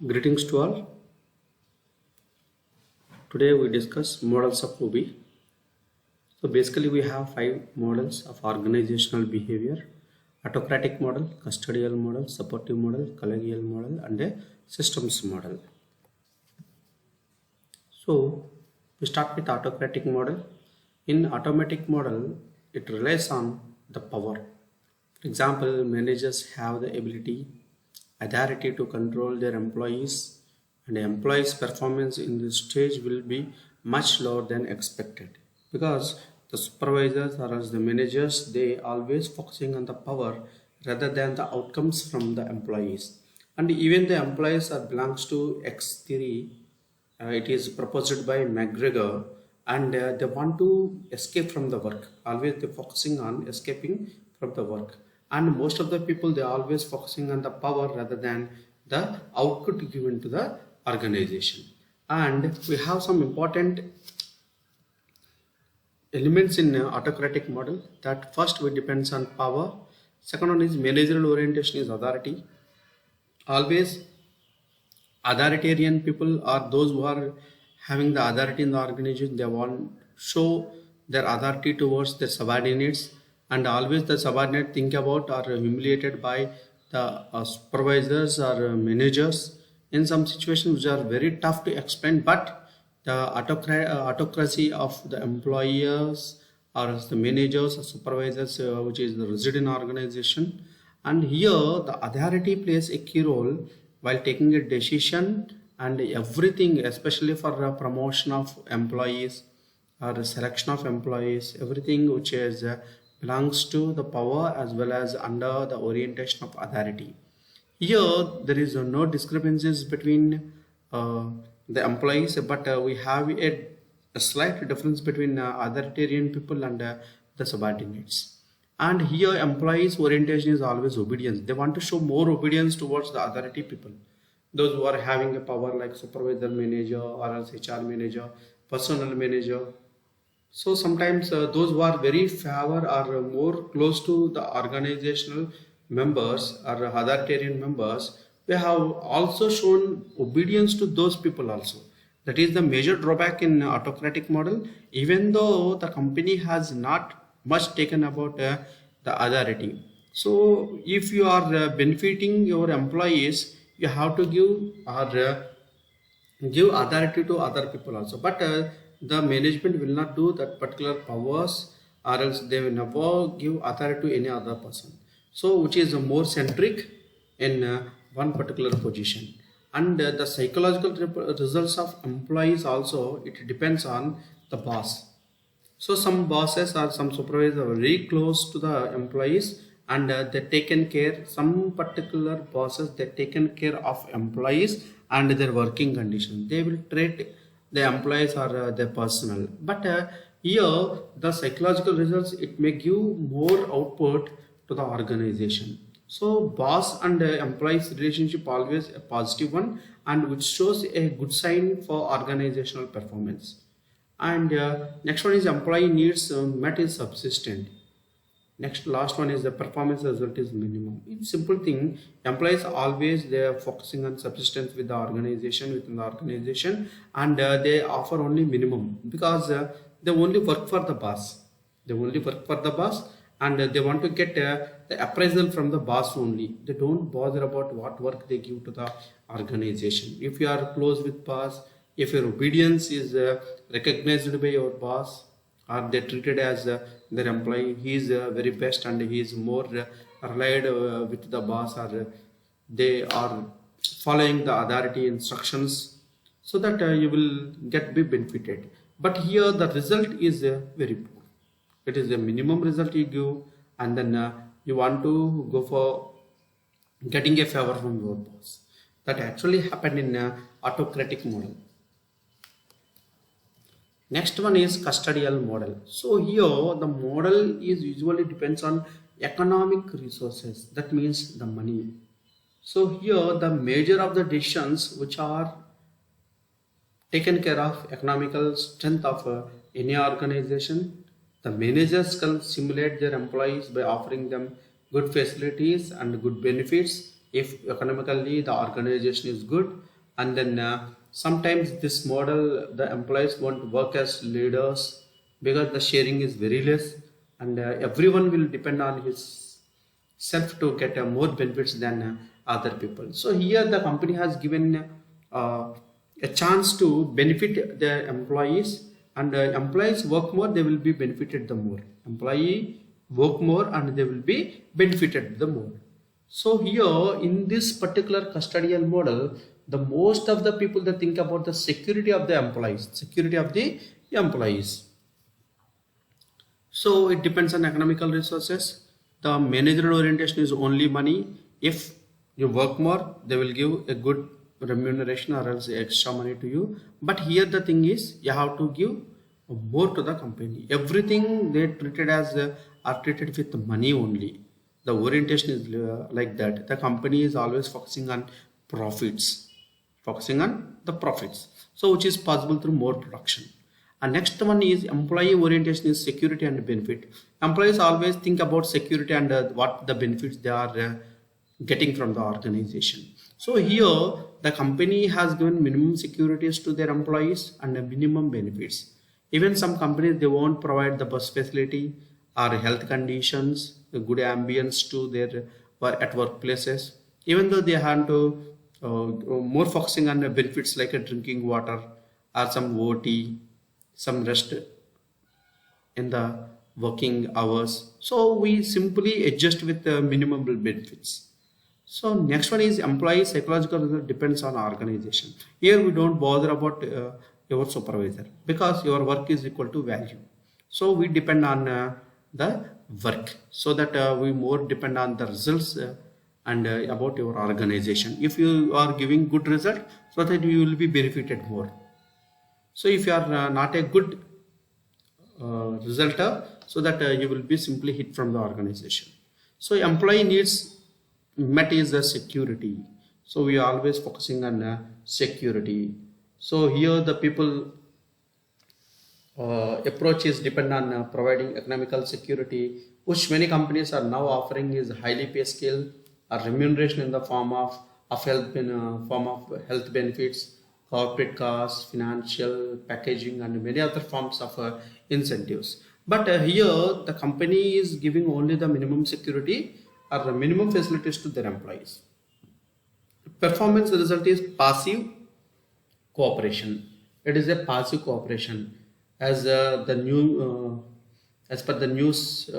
Greetings to all. Today we discuss models of OB. So basically we have 5 models of organizational behavior: autocratic model, custodial model, supportive model, collegial model, and a systems model. So we start with autocratic model. In automatic model, it relies on the power. For example, managers have the authority to control their employees, and employees' performance in this stage will be much lower than expected because the supervisors or as the managers, they always focusing on the power rather than the outcomes from the employees. And even the employees are belongs to X theory. It is proposed by McGregor, and they want to escape from the work. Always they focusing on escaping from the work, and most of the people they always focusing on the power rather than the output given to the organization. And we have some important elements in autocratic model. That first we depends on power. Second one is managerial orientation is authority. Always authoritarian people are those who are having the authority in the organization. They want show their authority towards their subordinates, and always the subordinate think about or humiliated by the supervisors or managers in some situations which are very tough to explain. But the autocracy of the employers or the managers or supervisors which is the resident organization, and here the authority plays a key role while taking a decision and everything, especially for the promotion of employees or selection of employees, everything which is belongs to the power as well as under the orientation of authority. Here there is no discrepancies between the employees, but we have a slight difference between authoritarian people and the subordinates. And here employees orientation is always obedience. They want to show more obedience towards the authority people, those who are having a power like supervisor, manager, or else HR manager, personnel manager. So sometimes those who are very favor are more close to the organizational members or authoritarian members. They have also shown obedience to those people also. That is the major drawback in autocratic model. Even though the company has not much taken about the authority. So if you are benefiting your employees, you have to give authority to other people also. But the management will not do that particular powers, or else they will never give authority to any other person. So which is more centric in one particular position. And the psychological results of employees also, it depends on the boss. So some bosses or some supervisors are very close to the employees, and they taken care, some particular bosses they taken care of employees and their working conditions. They will treat the employees or their personnel. But here the psychological results, it may give more output to the organization. So boss and employees relationship always a positive one, and which shows a good sign for organizational performance. And next one is employee needs met is subsistent. Next last one is the performance result is minimum. It's simple thing. Employees always they are focusing on subsistence with the organization, within the organization, and they offer only minimum because they only work for the boss. They only work for the boss, and they want to get the appraisal from the boss only. They don't bother about what work they give to the organization. If you are close with boss, if your obedience is recognized by your boss, or they treated as their employee, he is very best and he is more relied with the boss, or they are following the authority instructions, so that you will get be benefited. But here the result is very poor. It is the minimum result you give, and then you want to go for getting a favor from your boss. That actually happened in autocratic model. Next one is custodial model. So here the model is usually depends on economic resources. That means the money. So here the measure of the decisions which are taken care of economical strength of any organization. The managers can stimulate their employees by offering them good facilities and good benefits if economically the organization is good, And then sometimes this model, the employees won't work as leaders because the sharing is very less, and everyone will depend on his self to get more benefits than other people. So here the company has given a chance to benefit their employees, and employees work more, they will be benefited the more. Employee work more and they will be benefited the more. So here in this particular custodial model, the most of the people that think about the security of the employees, security of the employees. So it depends on economical resources. The managerial orientation is only money. If you work more, they will give a good remuneration or else extra money to you. But here the thing is, you have to give more to the company. Everything they treated as are treated with money only. The orientation is like that. The company is always focusing on profits, focusing on the profits. So which is possible through more production. And next one is employee orientation is security and benefit. Employees always think about security and what the benefits they are getting from the organization. So here the company has given minimum securities to their employees and minimum benefits. Even some companies, they won't provide the bus facility or health conditions, a good ambience to their at workplaces. Even though they have to more focusing on the benefits like a drinking water or some OT, some rest in the working hours. So we simply adjust with the minimum benefits. So next one is employee psychological result depends on organization. Here we don't bother about your supervisor because your work is equal to value. So we depend on the work, so that we more depend on the results and about your organization. If you are giving good result, so that you will be benefited more. So if you are not a good resulter, so that you will be simply hit from the organization. So employee needs met is the security. So we are always focusing on security. So here the people approach is depend on providing economical security, which many companies are now offering is highly pay scale or remuneration in the form of health benefits, corporate costs, financial packaging, and many other forms of incentives. But here the company is giving only the minimum security or the minimum facilities to their employees. Performance result is passive cooperation. It is a passive cooperation, as per the news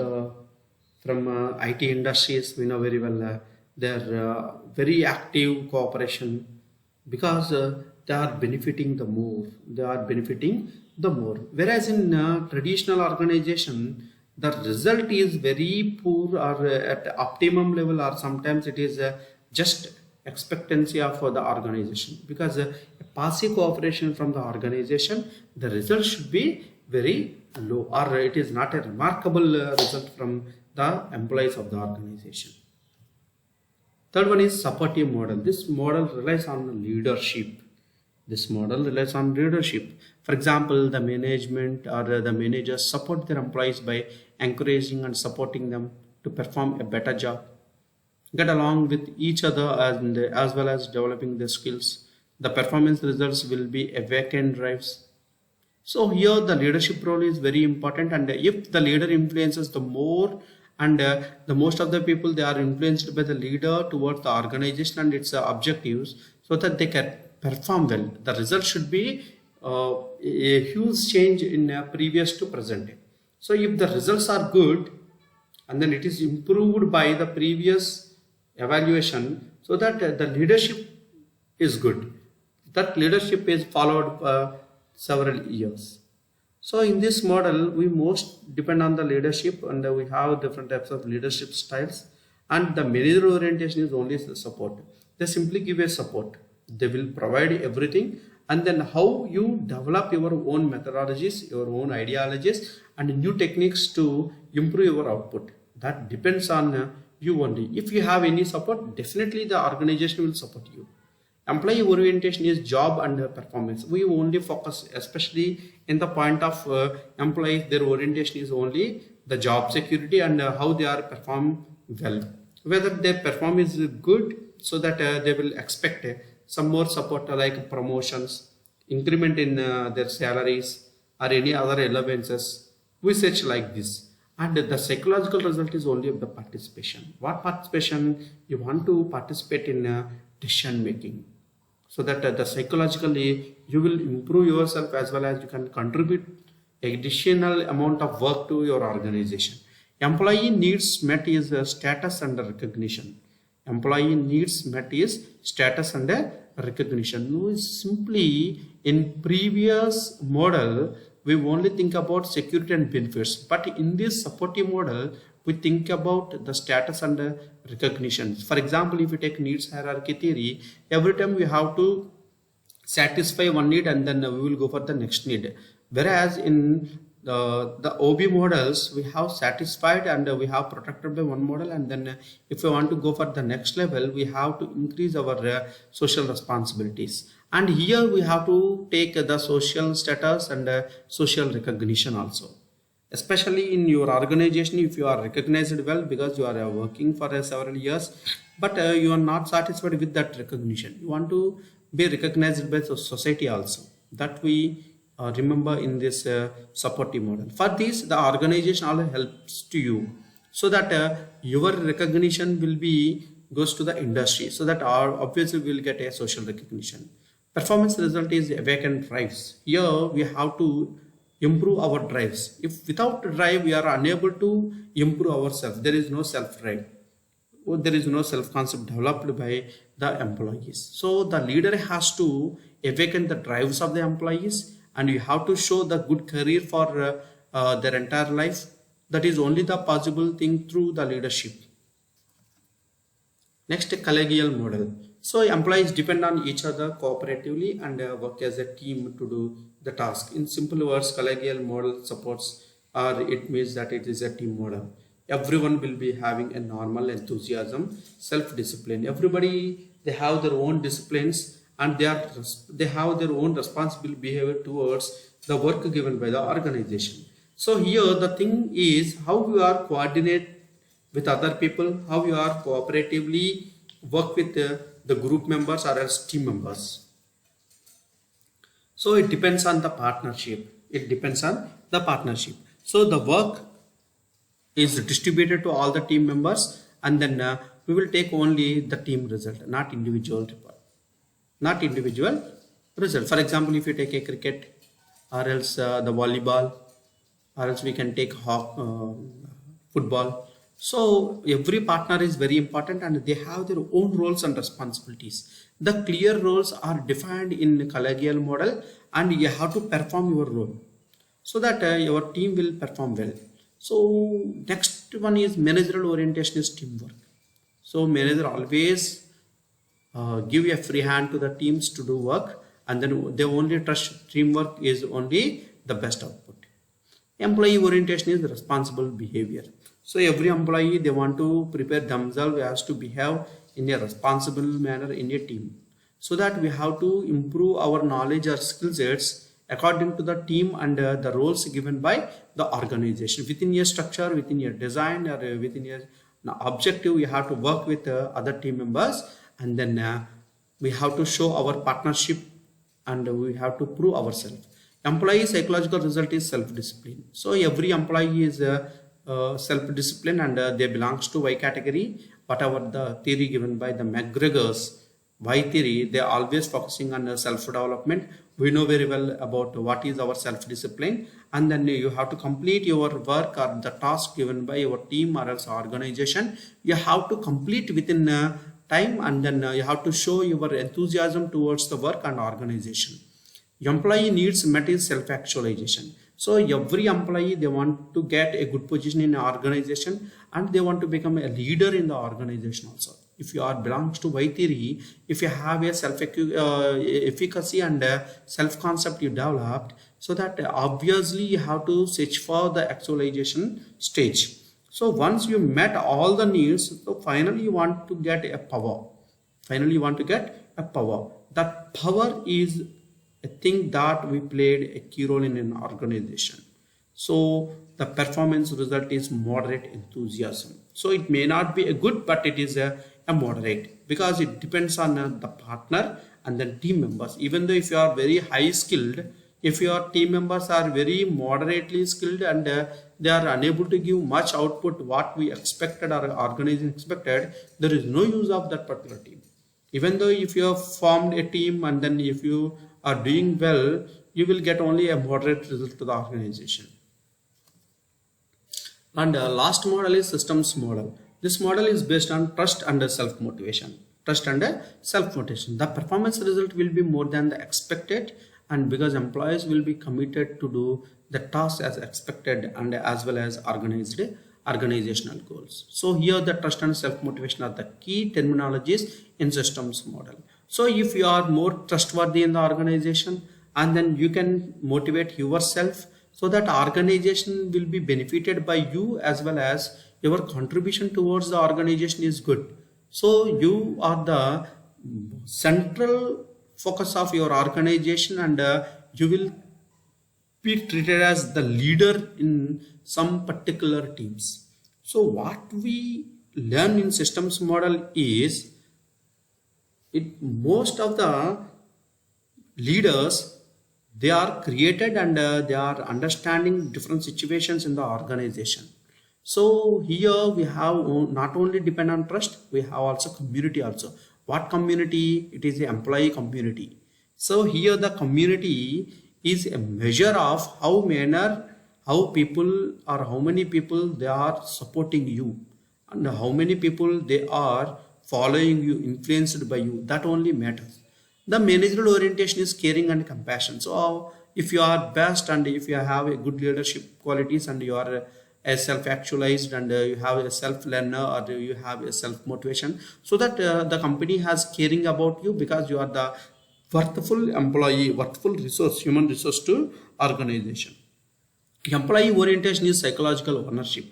from IT industries, we know very well their very active cooperation because they are benefiting the more. They are benefiting the more. Whereas in traditional organization, the result is very poor or at optimum level, or sometimes it is just expectancy of the organization, because a passive cooperation from the organization, the result should be very low, or it is not a remarkable result from the employees of the organization. Third one is supportive model. This model relies on leadership. This model relies on leadership. For example, the management or the managers support their employees by encouraging and supporting them to perform a better job, get along with each other, and as well as developing their skills. The performance results will be a weekend drives. So here the leadership role is very important, and if the leader influences the more, and the most of the people, they are influenced by the leader towards the organization and its objectives, so that they can perform well. The result should be a huge change in previous to present. So if the results are good, and then it is improved by the previous evaluation, so that the leadership is good. That leadership is followed several years. So in this model, we most depend on the leadership, and we have different types of leadership styles, and the managerial orientation is only the support. They simply give a support. They will provide everything, and then how you develop your own methodologies, your own ideologies, and new techniques to improve your output. That depends on you only. If you have any support, definitely the organization will support you. Employee orientation is job and performance. We only focus, especially in the point of employees, their orientation is only the job security and how they are perform well. Whether their perform is good, so that they will expect some more support like promotions, increment in their salaries, or any other allowances. We search like this. And the psychological result is only of the participation. What participation? You want to participate in decision making, so that the psychologically you will improve yourself as well as you can contribute additional amount of work to your organization. Employee needs met is status and recognition. Employee needs met is status and recognition. No, simply in previous model we only think about security and benefits, but in this supportive model we think about the status and recognition. For example, if you take needs hierarchy theory, every time we have to satisfy one need and then we will go for the next need. Whereas in the OB models, we have satisfied and we have protected by one model, and then if we want to go for the next level, we have to increase our social responsibilities. And here we have to take the social status and social recognition also. Especially in your organization, if you are recognized well because you are working for several years, but you are not satisfied with that recognition. You want to be recognized by the society also. That we remember in this supportive model. For this, the organization also helps to you, so that your recognition will be goes to the industry, so that obviously we will get a social recognition. Performance result is awakened drives. Here we have to improve our drives. If without drive we are unable to improve ourselves, there is no self drive. There is no self concept developed by the employees. So the leader has to awaken the drives of the employees, and you have to show the good career for their entire life. That is only the possible thing through the leadership. Next, collegial model. So employees depend on each other cooperatively and work as a team to do the task. In simple words, collegial model supports, or it means that it is a team model. Everyone will be having a normal enthusiasm, self-discipline. Everybody, they have their own disciplines, and they have their own responsible behavior towards the work given by the organization. So here the thing is how you are coordinate with other people, how you are cooperatively work with the group members or as team members. So it depends on the partnership. It depends on the partnership. So the work is distributed to all the team members, and then we will take only the team result, not individual report, not individual result. For example, if you take a cricket, or else the volleyball, or else we can take football. So every partner is very important, and they have their own roles and responsibilities. The clear roles are defined in the collegial model, and you have to perform your role so that your team will perform well. So next one is managerial orientation is teamwork. So manager always give a free hand to the teams to do work, and then they only trust teamwork is only the best output. Employee orientation is responsible behavior. So every employee, they want to prepare themselves as to behave in a responsible manner in a team, so that we have to improve our knowledge or skill sets according to the team and the roles given by the organization. Within a structure, within a design, or within a objective, we have to work with other team members, and then we have to show our partnership, and we have to prove ourselves. Employee psychological result is self-discipline. So every employee is self-discipline, and they belongs to Y category. Whatever the theory given by the McGregor's Y theory, they are always focusing on self-development. We know very well about what is our self-discipline, and then you have to complete your work or the task given by your team or else organization. You have to complete within time, and then you have to show your enthusiasm towards the work and organization. Employee needs met is self-actualization. So every employee, they want to get a good position in an organization, and they want to become a leader in the organization also. If you are belongs to Y theory, if you have a self-efficacy and self-concept you developed, so that obviously you have to search for the actualization stage. So once you met all the needs, so finally you want to get a power. Finally you want to get a power. That power is a thing that we played a key role in an organization. So the performance result is moderate enthusiasm. So it may not be a good, but it is a moderate, because it depends on the partner and the team members. Even though if you are very high skilled, if your team members are very moderately skilled and they are unable to give much output what we expected or organization expected, there is no use of that particular team. Even though if you have formed a team and then if you are doing well, you will get only a moderate result to the organization. And last model is systems model. This model is based on trust and self-motivation. Trust and self-motivation. The performance result will be more than the expected, and because employees will be committed to do the task as expected and as well as organizational goals. So here the trust and self-motivation are the key terminologies in systems model. So if you are more trustworthy in the organization, and then you can motivate yourself, so that organization will be benefited by you as well as your contribution towards the organization is good. So you are the central focus of your organization, and you will be treated as the leader in some particular teams. So what we learn in systems model is most of the leaders, they are created and they are understanding different situations in the organization. So here we have not only depend on trust, we have also community also. What community? It is the employee community. So here the community is a measure of how people or how many people they are supporting you, and how many people they are following you, influenced by you. That only matters. The managerial orientation is caring and compassion. So if you are best and if you have a good leadership qualities and you are a self-actualized and you have a self-learner or you have a self-motivation, so that the company has caring about you, because you are the worthful employee, worthful resource, human resource to organization. Employee orientation is psychological ownership.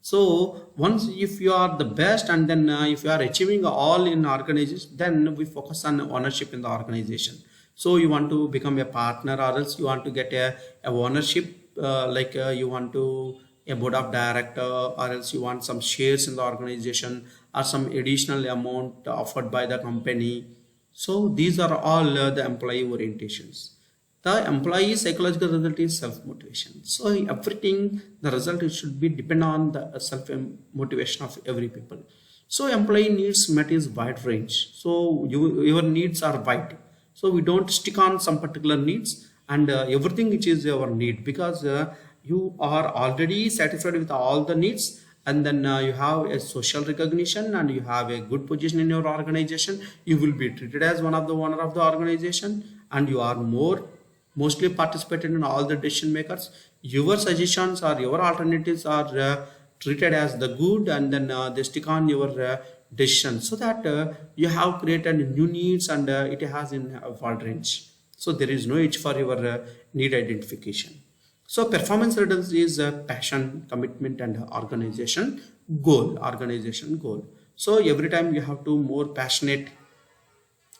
So once if you are the best and then if you are achieving all in organization, then we focus on ownership in the organization. So you want to become a partner, or else you want to get a ownership, you want to a board of director, or else you want some shares in the organization or some additional amount offered by the company. So these are all the employee orientations. The employee psychological result is self-motivation. So everything, the result should be depend on the self-motivation of every people. So employee needs met is wide range. So your needs are wide. So we don't stick on some particular needs, and everything which is your need, because you are already satisfied with all the needs, and then you have a social recognition and you have a good position in your organization. You will be treated as one of the owner of the organization, and you are mostly participated in all the decision makers. Your suggestions or your alternatives are treated as the good, and then they stick on your decision, so that you have created new needs, and it has in a wide range. So there is no age for your need identification. So performance results is passion, commitment, and organization goal. So every time you have to more passionate.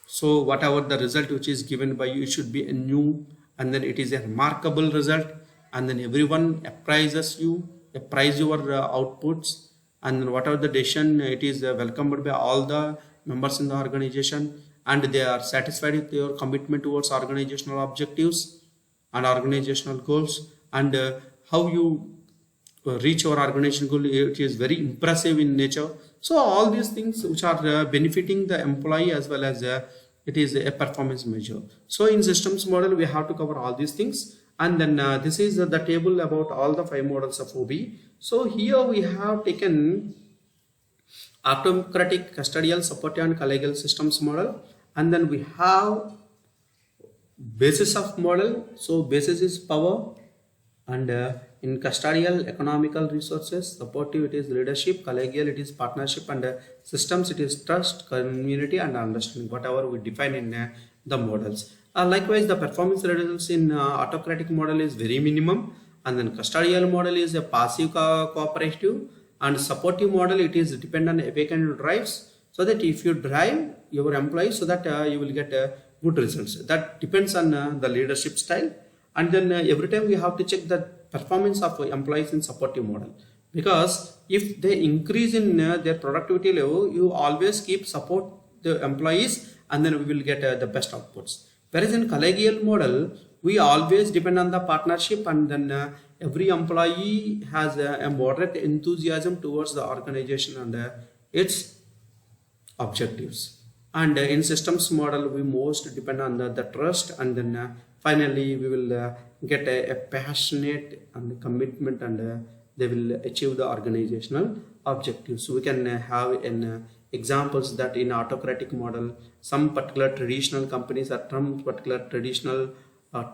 So whatever the result which is given by you, it should be a new, and then it is a remarkable result, and then everyone appraise your outputs, and then whatever the decision, it is welcomed by all the members in the organization, and they are satisfied with your commitment towards organizational objectives and organizational goals, and how you reach your organizational goal, it is very impressive in nature. So all these things which are benefiting the employee as well as it is a performance measure. So in systems model we have to cover all these things, and then this is the table about all the 5 models of OB. So here we have taken autocratic, custodial, supportive, and collegial systems model, and then we have basis of model. So basis is power, and in custodial, economical resources, supportive it is leadership, collegial it is partnership, and systems it is trust, community, and understanding, whatever we define in the models. Likewise, the performance results in autocratic model is very minimum, and then custodial model is a passive cooperative, and supportive model it is dependent on awakened drives, so that if you drive your employees, so that you will get good results. That depends on the leadership style. And then every time we have to check the performance of employees in supportive model, because if they increase in their productivity level, you always keep support the employees, and then we will get the best outputs. Whereas in collegial model, we always depend on the partnership, and then every employee has a moderate enthusiasm towards the organization and its objectives. And in systems model, we most depend on the trust, and then finally we will get a passionate and commitment, and they will achieve the organizational objectives. So we can have in examples that in autocratic model, some particular traditional companies or some particular traditional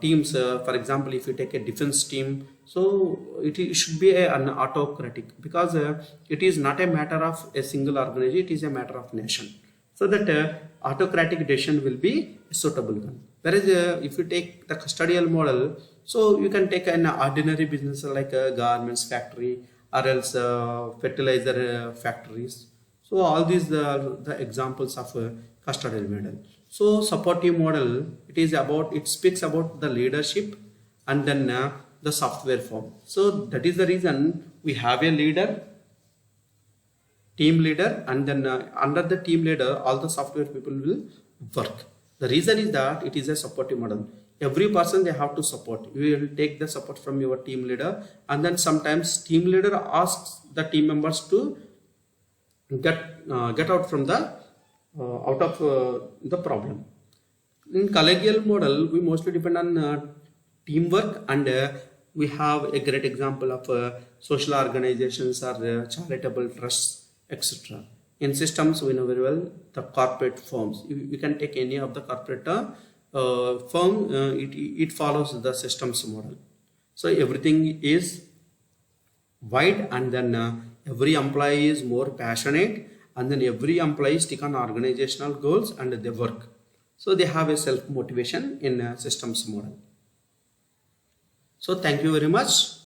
teams, for example, if you take a defense team, so it should be an autocratic, because it is not a matter of a single organization, it is a matter of nation. So that autocratic decision will be a suitable one. Whereas if you take the custodial model, so you can take an ordinary business like a garments factory or else fertilizer factories. So all these are the examples of custodial model. So supportive model, it speaks about the leadership and then the software form. So that is the reason we have a leader, team leader, and then under the team leader all the software people will work. The reason is that it is a supportive model. Every person they have to support. You will take the support from your team leader, and then sometimes team leader asks the team members to get out from the the problem. In collegial model, we mostly depend on teamwork, and we have a great example of social organizations or charitable trusts, etc. In systems, we know very well the corporate firms. You can take any of the corporate firm, it follows the systems model. So everything is wide, and then every employee is more passionate, and then every employee stick on organizational goals and they work. So they have a self motivation in a systems model. So thank you very much.